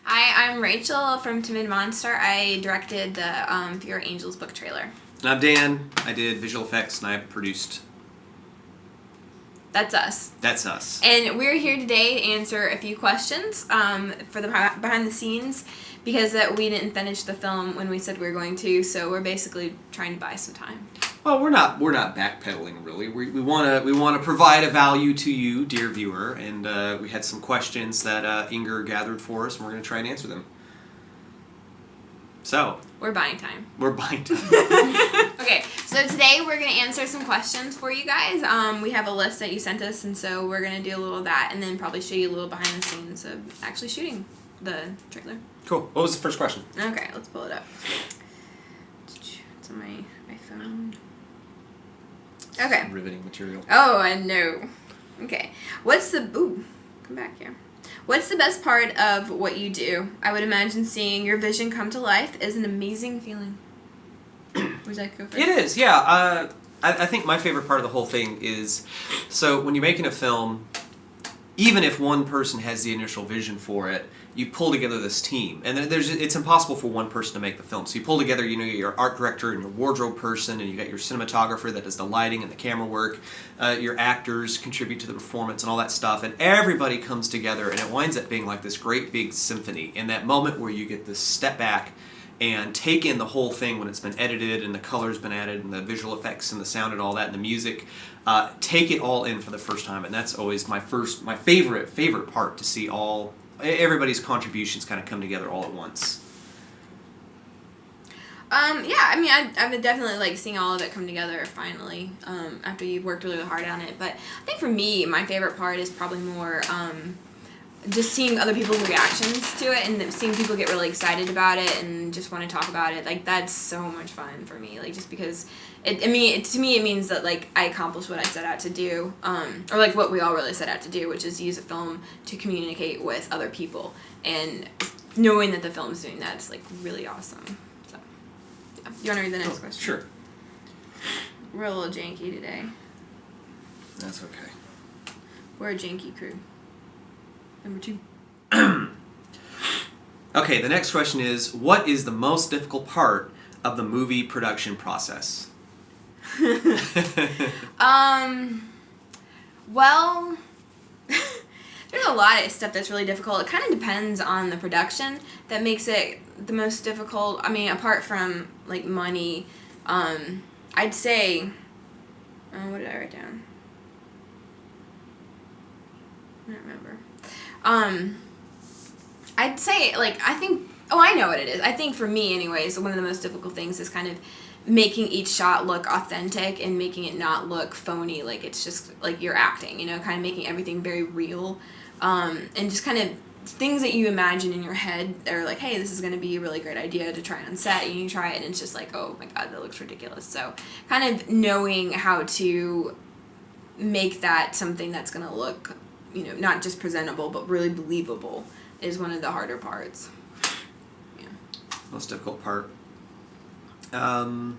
Hi, I'm Rachel from Timid Monster. I directed the Fear Angels book trailer. And I'm Dan. I did visual effects and I produced. That's us. That's us. And we're here today to answer a few questions for the behind the scenes because we didn't finish the film when we said we were going to, so we're basically trying to buy some time. Well, we're not backpedaling really. We want to provide a value to you, dear viewer, and we had some questions that Inger gathered for us, and we're going to try and answer them. So we're buying time. Okay, so today we're going to answer some questions for you guys. We have a list that you sent us, and so we're going to do a little of that, and then probably show you a little behind the scenes of actually shooting the trailer. Cool. What was the first question? Okay, let's pull it up. It's on my phone. Okay. Riveting material. Oh, I know. Okay. Come back here. What's the best part of what you do? I would imagine seeing your vision come to life is an amazing feeling. Would that go first? It is, yeah. I think my favorite part of the whole thing is, so when you're making a film, even if one person has the initial vision for it, you pull together this team, and it's impossible for one person to make the film. So you pull together, your art director and your wardrobe person, and you got your cinematographer that does the lighting and the camera work. Your actors contribute to the performance and all that stuff, and everybody comes together, and it winds up being like this great big symphony. In that moment where you get this step back and take in the whole thing when it's been edited and the color's been added and the visual effects and the sound and all that and the music, take it all in for the first time, and that's always my favorite part, to see everybody's contributions kind of come together all at once. Yeah, I mean, I would definitely like seeing all of it come together finally after you've worked really hard on it. But I think for me, my favorite part is probably more just seeing other people's reactions to it and seeing people get really excited about it and just want to talk about it. Like, that's so much fun for me. Like, just because to me it means that like I accomplished what I set out to do, or like what we all really set out to do, which is use a film to communicate with other people. And knowing that the film's doing that is like really awesome. So, yeah. You want to read the next question? Sure. We're a little janky today. That's okay. We're a janky crew. Number 2. Okay, the next question is, what is the most difficult part of the movie production process? Well, there's a lot of stuff that's really difficult. It kind of depends on the production that makes it the most difficult. I mean, apart from, like, money, I'd say, what did I write down? I don't remember. I'd say, like, I know what it is. I think for me, anyways, one of the most difficult things is kind of making each shot look authentic and making it not look phony, like it's just, like, you're acting, kind of making everything very real, and just kind of things that you imagine in your head that are like, hey, this is going to be a really great idea to try on set, and you try it, and it's just like, oh my god, that looks ridiculous. So kind of knowing how to make that something that's going to look, not just presentable, but really believable is one of the harder parts. Yeah. Most difficult part. Man,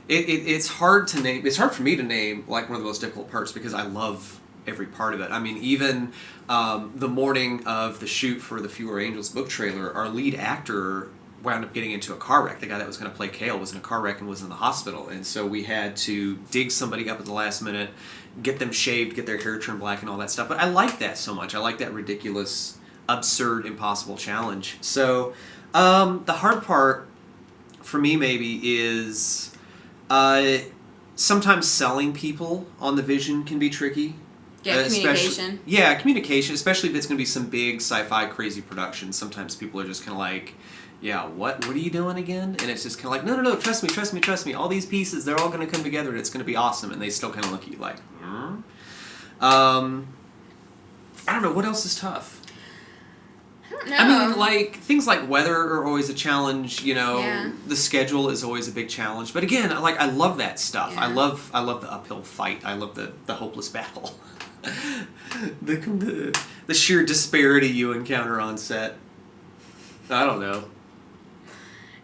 it's hard to name. It's hard for me to name, like, one of the most difficult parts because I love every part of it. I mean, even the morning of the shoot for the Fewer Angels book trailer, our lead actor wound up getting into a car wreck. The guy that was going to play Kale was in a car wreck and was in the hospital, and so we had to dig somebody up at the last minute, get them shaved, get their hair turned black and all that stuff. But I like that so much. I like that ridiculous, absurd, impossible challenge. So the hard part for me maybe is sometimes selling people on the vision can be tricky. Yeah, communication. Yeah, communication, especially if it's going to be some big sci-fi crazy production. Sometimes people are just kind of like, yeah, what are you doing again? And it's just kind of like, no, trust me. All these pieces, they're all going to come together and it's going to be awesome. And they still kind of look at you like, I don't know, what else is tough? I don't know. I mean, like, things like weather are always a challenge, Yeah. The schedule is always a big challenge. But again, I love that stuff. Yeah. I love the uphill fight. I love the hopeless battle. the sheer disparity you encounter on set. I don't know.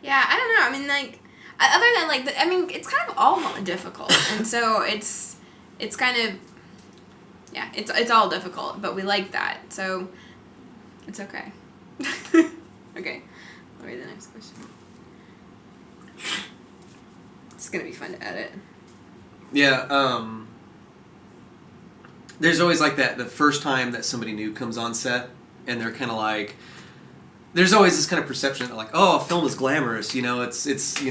Yeah, I don't know. I mean, like, other than, like, it's kind of all difficult. And so it's kind of, yeah, it's all difficult, but we like that. So It's okay. Okay. I'll read the next question. It's gonna be fun to edit. Yeah, there's always like that, the first time that somebody new comes on set, and they're kind of like, there's always this kind of perception that like, oh, film is glamorous, it's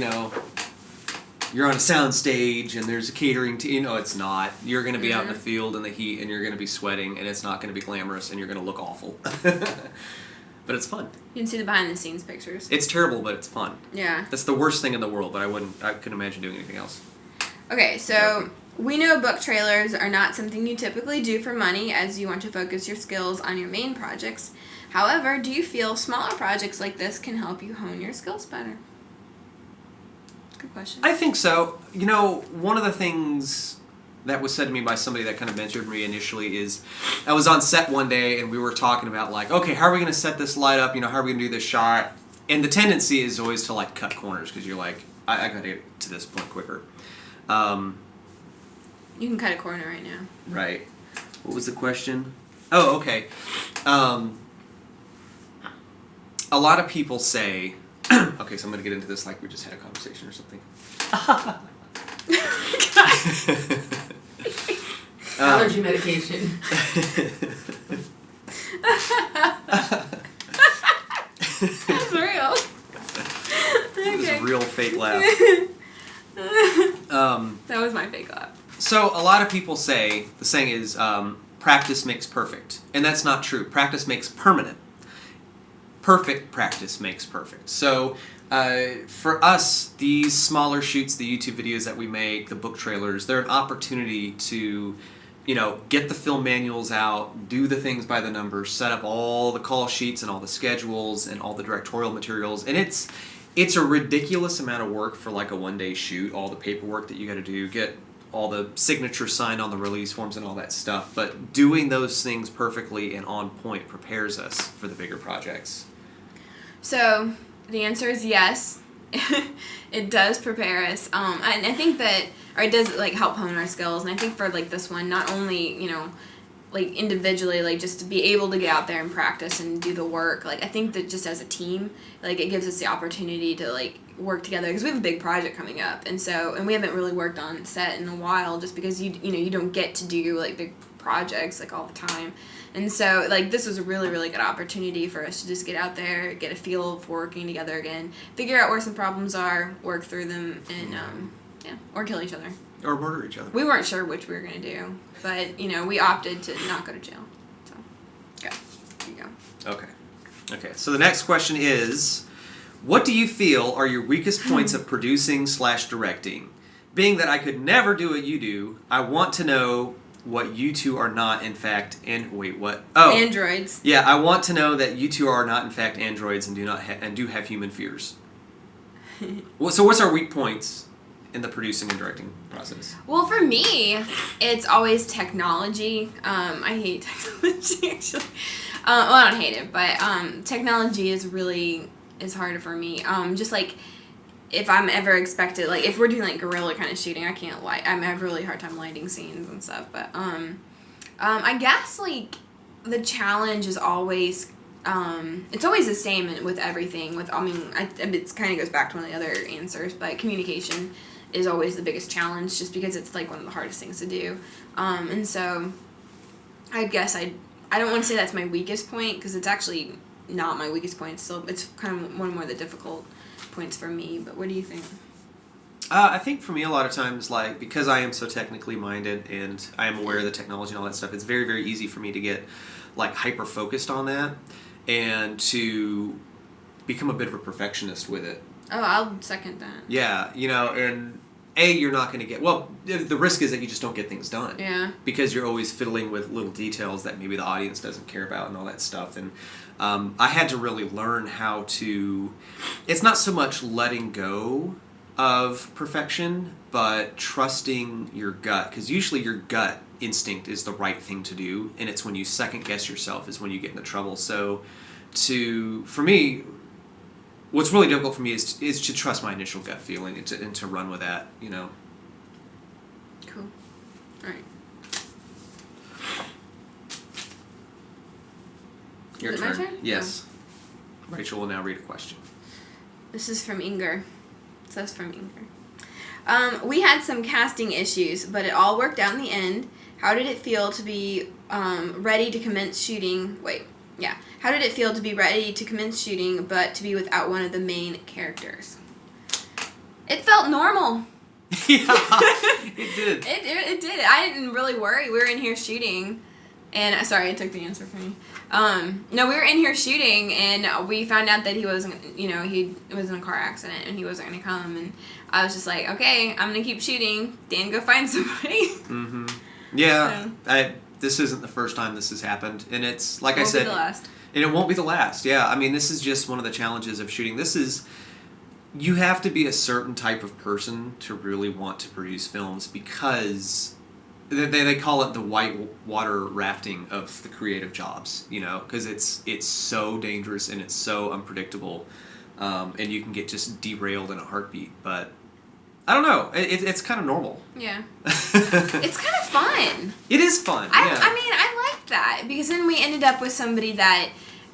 you're on a sound stage and there's a catering team. It's not. You're going to be out in the field in the heat and you're going to be sweating and it's not going to be glamorous and you're going to look awful. But it's fun. You can see the behind the scenes pictures. It's terrible, but it's fun. Yeah. That's the worst thing in the world, but I couldn't imagine doing anything else. Okay, so we know book trailers are not something you typically do for money as you want to focus your skills on your main projects. However, do you feel smaller projects like this can help you hone your skills better? Good question. I think so. One of the things that was said to me by somebody that kind of mentored me initially is, I was on set one day and we were talking about like, okay, how are we going to set this light up? How are we going to do this shot? And the tendency is always to like cut corners because you're like, I got to get to this point quicker. You can cut a corner right now. Right. What was the question? Oh, okay. A lot of people say, okay, so I'm going to get into this like we just had a conversation or something. Allergy medication. That's real. It was a real fake laugh. That was my fake laugh. So a lot of people say, the saying is, practice makes perfect. And that's not true. Practice makes permanent. Perfect practice makes perfect. So for us, these smaller shoots, the YouTube videos that we make, the book trailers, they're an opportunity to, get the film manuals out, do the things by the numbers, set up all the call sheets and all the schedules and all the directorial materials. And it's a ridiculous amount of work for like a one-day shoot, all the paperwork that you got to do, get all the signatures signed on the release forms and all that stuff. But doing those things perfectly and on point prepares us for the bigger projects. So the answer is yes. It does prepare us. And I think that, or it does like help hone our skills. And I think for like this one, not only, like individually, like just to be able to get out there and practice and do the work, like I think that just as a team, like it gives us the opportunity to like work together because we have a big project coming up, and we haven't really worked on set in a while just because you don't get to do like big projects like all the time. And so like this was a really, really good opportunity for us to just get out there, get a feel for working together again, figure out where some problems are, work through them, and or kill each other. Or murder each other. We weren't sure which we were going to do, but, we opted to not go to jail. So, okay. There you go. Okay, so the next question is, what do you feel are your weakest points of producing/directing? Being that I could never do what you do, I want to know what you two are not, in fact, androids. Yeah, I want to know that you two are not, in fact, androids and do have human fears. So what's our weak points in the producing and directing process? Well, for me, it's always technology. I hate technology, actually. Well, I don't hate it, but technology is harder for me. Just like if I'm ever expected, like if we're doing like guerrilla kind of shooting, I can't light. I have a really hard time lighting scenes and stuff. But I guess like the challenge is always. It's always the same with everything. It kind of goes back to one of the other answers, but communication is always the biggest challenge, just because it's like one of the hardest things to do. And so, I guess I don't want to say that's my weakest point, because it's actually not my weakest point. It's kind of one more of the difficult points for me. But what do you think? I think for me, a lot of times, like, because I am so technically minded and I am aware of the technology and all that stuff, it's very, very easy for me to get like hyper focused on that and to become a bit of a perfectionist with it. Oh, I'll second that. Yeah, and you're not going to get, the risk is that you just don't get things done. Yeah. Because you're always fiddling with little details that maybe the audience doesn't care about and all that stuff. And I had to really learn how to, it's not so much letting go of perfection, but trusting your gut. Because usually your gut instinct is the right thing to do, and it's when you second guess yourself is when you get into trouble. So for me, what's really difficult for me is to trust my initial gut feeling and to run with that, Cool. All right. Your Is it turn. my turn? Yes. Rachel will now read a question. This is from Inger. It says from Inger. We had some casting issues, but it all worked out in the end. How did it feel to be ready to commence shooting? How did it feel to be ready to commence shooting, but to be without one of the main characters? It felt normal. Yeah, it did. It did. I didn't really worry. We were in here shooting, and sorry, I took the answer from you. No, we were in here shooting, and we found out that he wasn't. He was in a car accident, and he wasn't going to come. And I was just like, okay, I'm going to keep shooting. Dan, go find somebody. Mm-hmm. Yeah, this isn't the first time this has happened, and it's like I said, won't be the last. And it won't be the last. Yeah, I mean, this is just one of the challenges of shooting. You have to be a certain type of person to really want to produce films because they call it the white water rafting of the creative jobs, because it's so dangerous and it's so unpredictable, and you can get just derailed in a heartbeat. But I don't know, it's kind of normal. Yeah. It's kind of fun. It is fun. I mean, I liked that because then we ended up with somebody that.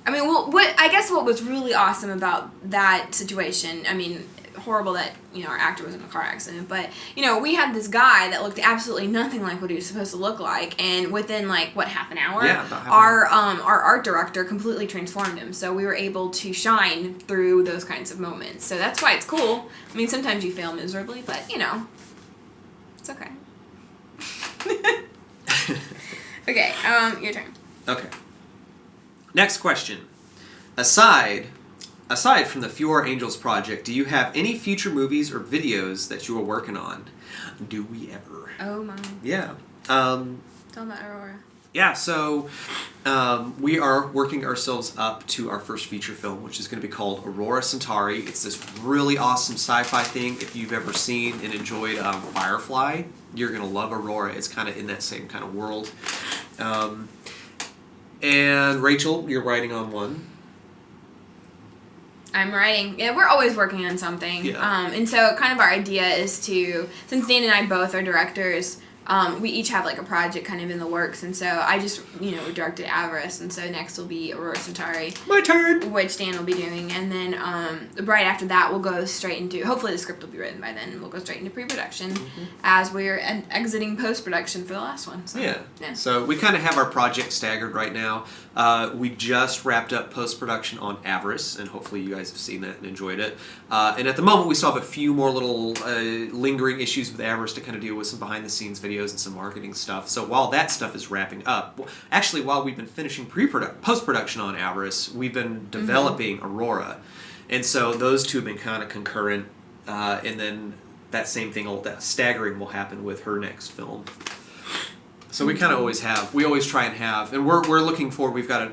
I mean, what was really awesome about that situation, I mean, horrible that, our actor was in a car accident, but, we had this guy that looked absolutely nothing like what he was supposed to look like, and within, half an hour, yeah, about half an hour. Our art director completely transformed him, so we were able to shine through those kinds of moments, so that's why it's cool. I mean, sometimes you fail miserably, but, it's okay. Okay, your turn. Okay. Next question. Aside from the Fewer Angels project, do you have any future movies or videos that you are working on? Do we ever? Oh my. Yeah. Tell about Aurora. Yeah, so we are working ourselves up to our first feature film, which is going to be called Aurora Centauri. It's this really awesome sci-fi thing. If you've ever seen and enjoyed Firefly, you're going to love Aurora. It's kind of in that same kind of world. And Rachel, you're writing on one. I'm writing. Yeah, we're always working on something. Yeah. And so kind of our idea is to, since Dan and I both are directors, we each have a project kind of in the works. And so I just, directed Avarice. And so next will be Aurora Centauri. My turn! Which Dan will be doing. And then right after that, we'll go straight into, hopefully the script will be written by then. And we'll go straight into pre-production as we're exiting post-production for the last one. So, yeah. So we kind of have our project staggered right now. We just wrapped up post-production on Avarice, and hopefully you guys have seen that and enjoyed it. And at the moment, we still have a few more little lingering issues with Avarice to kind of deal with, some behind-the-scenes videos and some marketing stuff. So while that stuff is wrapping up, actually, while we've been finishing post-production on Avarice, we've been developing Aurora. And so those two have been kind of concurrent, and then that same thing, that staggering will happen with her next film. So we kind of always have, we always try and have, and we're looking forward, we've got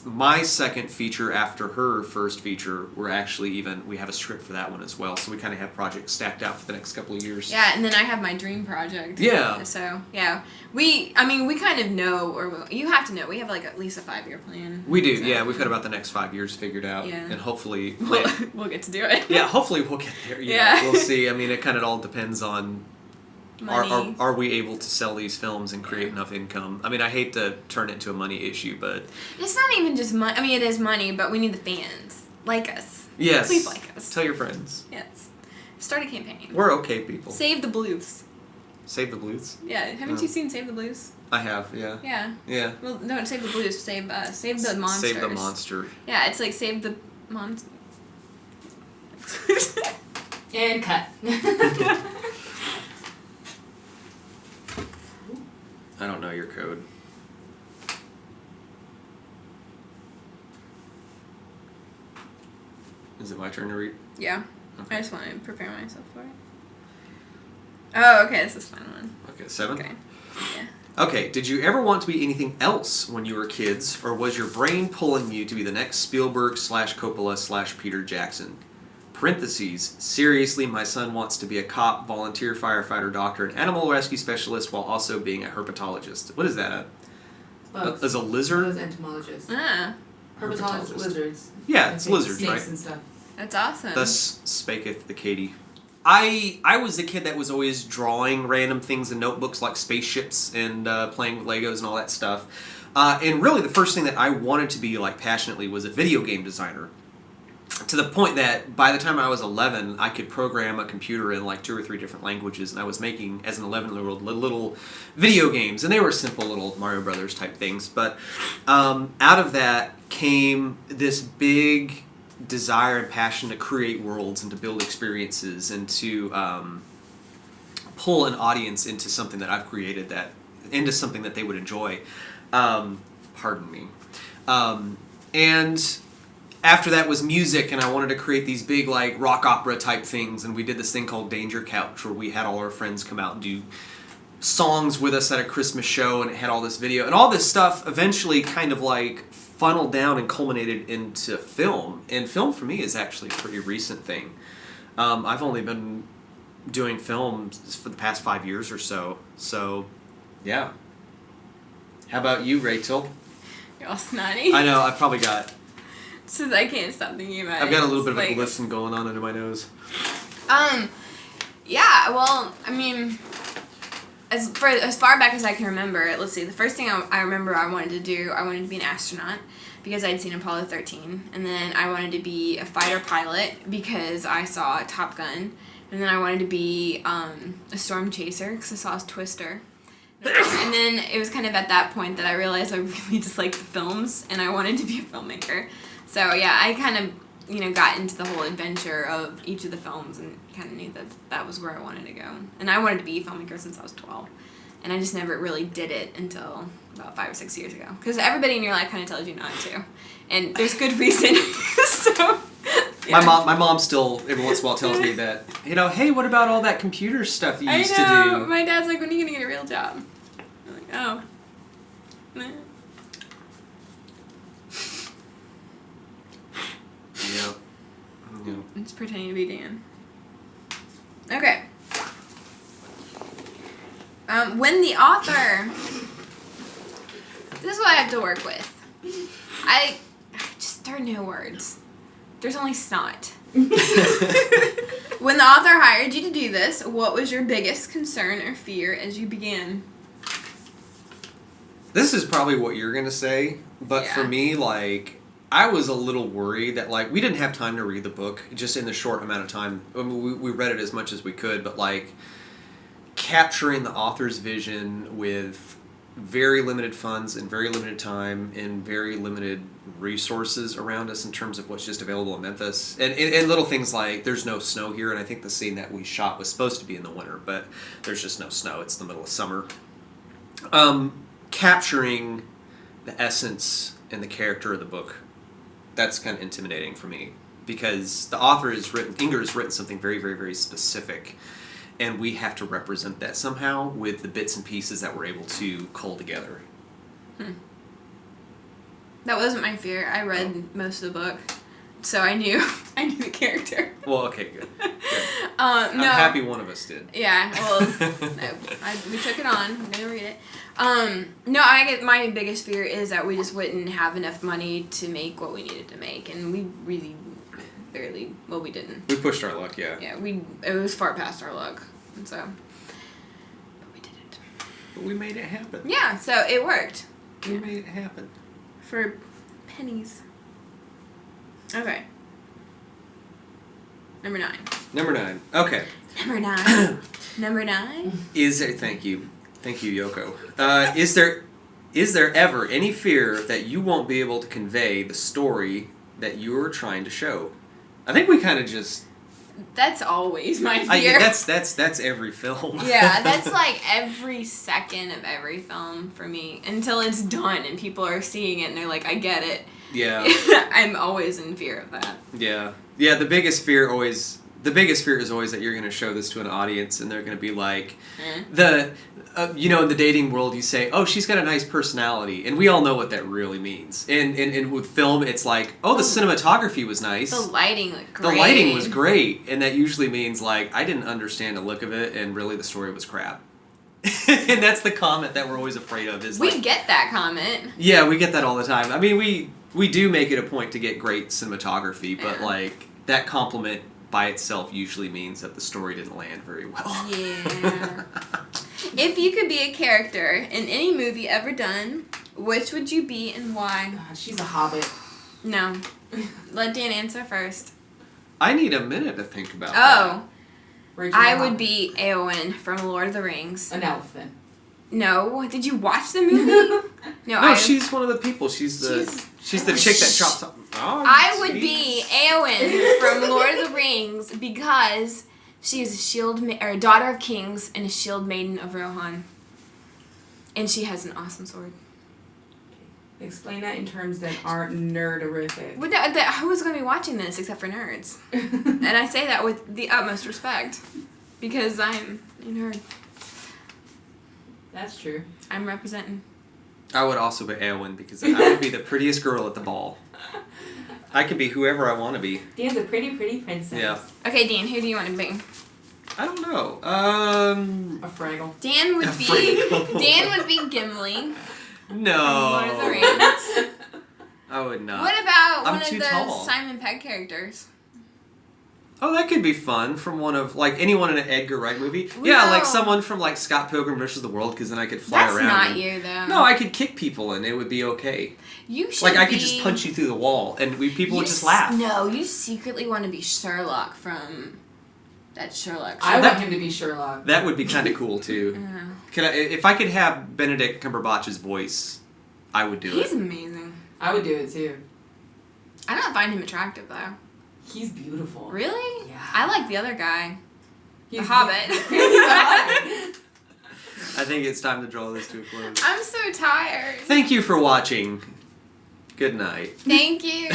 my second feature after her first feature, we have a script for that one as well, so we kind of have projects stacked out for the next couple of years. Yeah, and then I have my dream project. Yeah. So, yeah. We kind of know, or you have to know, we have at least a 5-year plan. We do, so. yeah, we've got about the next 5 years figured out, and hopefully... we'll get to do it. Yeah, hopefully we'll get there. Yeah. We'll see. I mean, it kind of all depends on... Are we able to sell these films and create enough income? I mean, I hate to turn it into a money issue, but... It's not even just money. I mean, it is money, but we need the fans. Like us. Yes. Please like us. Tell your friends. Yes. Start a campaign. We're okay people. Save the Blues. Save the Blues? Yeah. Haven't you seen Save the Blues? I have, yeah. Yeah. Yeah. Well, no, Save the Blues. Save the Monsters. Save the Monster. Yeah, it's Save the Monster. And cut. I don't know your code. Is it my turn to read? Yeah. Okay. I just want to prepare myself for it. Oh, okay. This is a fun one. Okay, 7? Okay. Yeah. Okay, did you ever want to be anything else when you were kids, or was your brain pulling you to be the next Spielberg/Coppola/Peter Jackson? Parentheses, seriously, my son wants to be a cop, volunteer firefighter, doctor, and animal rescue specialist while also being a herpetologist. What is that? As a lizard? Those entomologists. Ah, Herpetologist lizards. Yeah, it's lizards, snakes right? And stuff. that's awesome. Thus spaketh the Katie. I was the kid that was always drawing random things in notebooks like spaceships and playing with Legos and all that stuff. And really the first thing that I wanted to be like passionately was a video game designer. To the point that by the time I was 11, I could program a computer in like 2 or 3 different languages, and I was making, as an 11-year-old, little video games, and they were simple little Mario Brothers type things. But out of that came this big desire and passion to create worlds and to build experiences and to pull an audience into something that I've created, into something that they would enjoy. Pardon me. And after that was music, and I wanted to create these big like rock opera type things, and we did this thing called Danger Couch, where we had all our friends come out and do songs with us at a Christmas show, and it had all this video, and all this stuff eventually kind of like funneled down and culminated into film. And film for me is actually a pretty recent thing. I've only been doing film for the past 5 years or so. So, yeah. How about you, Rachel? You're all snotty. I know, I probably got... Since I can't stop thinking about it. I've got a little bit of a glisten going on under my nose. Yeah, well, I mean, as far back as I can remember, let's see, the first thing I remember I wanted to do, I wanted to be an astronaut because I'd seen Apollo 13, and then I wanted to be a fighter pilot because I saw Top Gun, and then I wanted to be a storm chaser because I saw Twister. And then it was kind of at that point that I realized I really just liked the films, and I wanted to be a filmmaker. So yeah, I kind of, got into the whole adventure of each of the films and kind of knew that that was where I wanted to go. And I wanted to be a filmmaker since I was 12. And I just never really did it until about 5 or 6 years ago. Because everybody in your life kind of tells you not to. And there's good reason. So, yeah. My mom still every once in a while tells me that, hey, what about all that computer stuff you used to do? My dad's like, when are you going to get a real job? I'm like, oh. Nah. Yep. It's pretending to be Dan. Okay. When the author... This is what I have to work with. There are no words. There's only snot. When the author hired you to do this, what was your biggest concern or fear as you began? This is probably what you're going to say, but Yeah. for me, I was a little worried that, we didn't have time to read the book, just in the short amount of time. I mean, we read it as much as we could, but, capturing the author's vision with very limited funds and very limited time and very limited resources around us in terms of what's just available in Memphis. And little things like, there's no snow here, and I think the scene that we shot was supposed to be in the winter, but there's just no snow. It's the middle of summer. Capturing the essence and the character of the book, that's kind of intimidating for me, because the author Inger has written something very, very, very specific, and we have to represent that somehow with the bits and pieces that we're able to cull together. That wasn't my fear. I read most of the book, so I knew the character. Well, okay, good. I'm happy one of us did. Yeah, well, we took it on. I'm gonna read it. My biggest fear is that we just wouldn't have enough money to make what we needed to make, and we really barely. Well, we didn't. We pushed our luck, yeah. Yeah, it was far past our luck, and so. But we did it. But we made it happen. Yeah, so it worked. We made it happen. For pennies. Okay. Number 9. Okay. Number 9. Number 9. Thank you, Yoko. Is there ever any fear that you won't be able to convey the story that you are trying to show? I think we kind of just... That's always my fear. That's every film. Yeah, that's every second of every film for me until it's done and people are seeing it and they're like, I get it. Yeah. I'm always in fear of that. Yeah. Yeah, the biggest fear is always that you're going to show this to an audience and they're going to be like, in the dating world you say, oh, she's got a nice personality. And we all know what that really means. And with film, it's like, oh, the cinematography was nice. The lighting looked great. The lighting was great. And that usually means, I didn't understand the look of it and really the story was crap. And that's the comment that we're always afraid of. We get that comment. Yeah, we get that all the time. I mean, we do make it a point to get great cinematography, but, that compliment by itself usually means that the story didn't land very well. Yeah. If you could be a character in any movie ever done, Which would you be and why? God, she's a hobbit. No. Let Dan answer first. I need a minute to think about that. Oh. Rachel I the would Hobbit. be Éowyn from Lord of the Rings. An elephant. No. Did you watch the movie? No, she's one of the people. She's the chick that chops up. Oh, I would be Éowyn from Lord of the Rings because she is a daughter of kings and a shield maiden of Rohan. And she has an awesome sword. Explain that in terms that aren't nerderific. But who's going to be watching this except for nerds? And I say that with the utmost respect because I'm a nerd. That's true. I'm representing. I would also be Éowyn because I would be the prettiest girl at the ball. I could be whoever I want to be. Dan's a pretty princess. Yeah. Okay, Dean, who do you want to be? I don't know. A Fraggle. Dan would be Gimli. No. Lord of the Rings. I would not. What about I'm one of too the tall. Simon Pegg characters? Oh, that could be fun from one of, like, anyone in an Edgar Wright movie. Yeah, No. like someone from, like, Scott Pilgrim vs. the World, because then I could fly That's around. not and- you, though. No, I could kick people and it would be okay. You should Like, I could just punch you through the wall and people would just laugh. No, you secretly want to be Sherlock from that Sherlock show. I want him to be Sherlock. That would be kind of cool, too. If I could have Benedict Cumberbatch's voice, I would do He's it. amazing. I would do it too. I don't find him attractive, though. He's beautiful. Really? Yeah. I like the other guy. He's The Hobbit. He's a hobbit. I think it's time to draw this to a close. I'm so tired. Thank you for watching. Good night. Thank you.